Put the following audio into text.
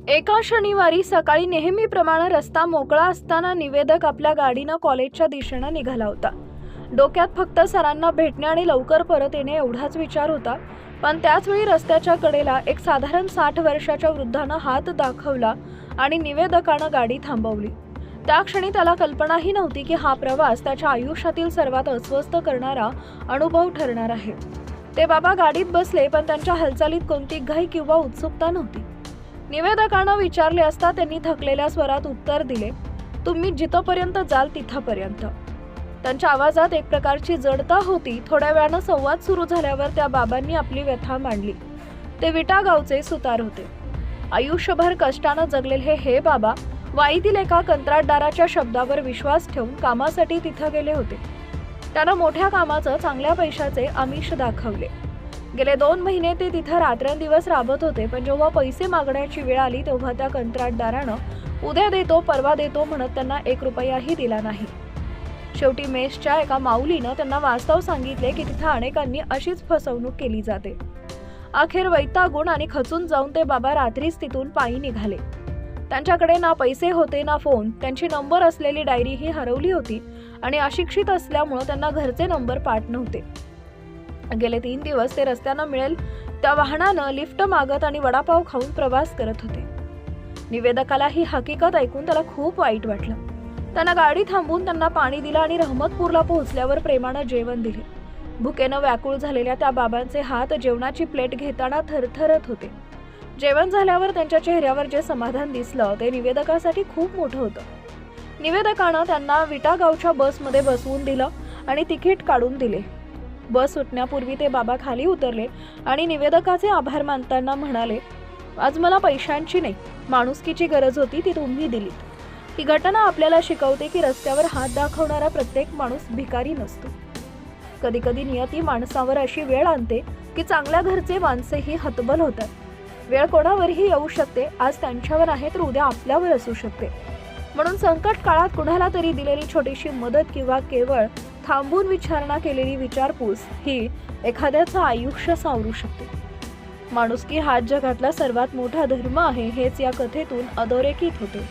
एका शनिवारी सकाळी नेहमीप्रमाणे रस्ता मोकळा असताना निवेदक आपल्या गाडीनं कॉलेजच्या दिशेनं निघाला होता. डोक्यात फक्त सरांना भेटणे आणि लवकर परत येणे एवढाच विचार होता. पण त्याचवेळी रस्त्याच्या कडेला एक साधारण 60 वर्षाच्या वृद्धानं हात दाखवला आणि निवेदकानं गाडी थांबवली. त्या क्षणी त्याला कल्पनाही नव्हती की हा प्रवास त्याच्या आयुष्यातील सर्वात अस्वस्थ करणारा अनुभव ठरणार आहे. ते बाबा गाडीत बसले, पण त्यांच्या हालचालीत कोणती घाई किंवा उत्सुकता नव्हती. निवेदकानं विचारले असता त्यांनी थकलेल्या स्वरात उत्तर दिले, तुम्ही जिथपर्यंत जाल तिथपर्यंत. त्यांच्या आवाजात एक प्रकारची जडता होती. थोड्या वेळानं संवाद सुरू झाल्यावर त्या बाबांनी आपली व्यथा मांडली. ते विटा गावचे सुतार होते. आयुष्यभर कष्टानं जगलेले हे बाबा वाईतील एका कंत्राटदाराच्या शब्दावर विश्वास ठेवून कामासाठी तिथं गेले होते. त्यानं मोठ्या कामाचं, चांगल्या पैशाचे आमिष दाखवले. गेले 2 महिने ते तिथं रात्रंदिवस राबत होते. पण जेव्हा पैसे मागण्याची वेळ आली तेव्हा त्या कंत्राटदारानं उद्या देतो, परवा देतो म्हणत त्यांना 1 रुपयाही दिला नाही. शेवटी मेसच्या एका माऊलीनं त्यांना वास्तव सांगितले की तिथं अनेकांनी अशीच फसवणूक केली जाते. अखेर वैतागून आणि खचून जाऊन ते बाबा रात्रीच तिथून पायी निघाले. त्यांच्याकडे ना पैसे होते ना फोन. त्यांची नंबर असलेली डायरीही हरवली होती आणि अशिक्षित असल्यामुळे त्यांना घरचे नंबर पाठ नव्हते. गेले 3 दिवस ते रस्त्यानं मिळेल त्या वाहनानं लिफ्ट मागत आणि वडापाव खाऊन प्रवास करत होते. निवेदकाला ही हकीकत ऐकून त्याला खूप वाईट वाटलं. त्यानं गाडी थांबवून त्यांना पाणी दिलं आणि रहमतपूरला पोहोचल्यावर प्रेमानं जेवण दिले. भुकेनं व्याकुळ झालेल्या त्या बाबांचे हात जेवणाची प्लेट घेताना थरथरत होते. जेवण झाल्यावर त्यांच्या चेहऱ्यावर जे समाधान दिसलं ते निवेदकासाठी खूप मोठं होतं. निवेदकानं त्यांना विटा गावच्या बसमध्ये बसवून दिलं आणि तिकीट काढून दिले. बस सुटण्यापूर्वी ते बाबा खाली उतरले आणि निवेदकाचे आभार मानताना म्हणाले, आज मला पैशांची नाही, माणुसकीची गरज होती, ती तुम्ही दिलीत. ही घटना आपल्याला शिकवते की रस्त्यावर हात दाखवणारा प्रत्येक माणूस भिकारी नसतो. कधी कधी नियती माणसावर अशी वेळ आणते की चांगल्या घरचे माणसेही हतबल होतात. वेळ कोणावरही येऊ शकते. आज त्यांच्यावर आहे तर उद्या आपल्यावर असू शकते. म्हणून संकट काळात कुणाला तरी दिलेली छोटीशी मदत किंवा केवळ थांबून विचारणा केलेली विचारपूस ही एखाद्याचं आयुष्य सावरू शकते. माणुसकी हा जगातला सर्वात मोठा धर्म आहे, हेच या कथेतून अधोरेखित होते.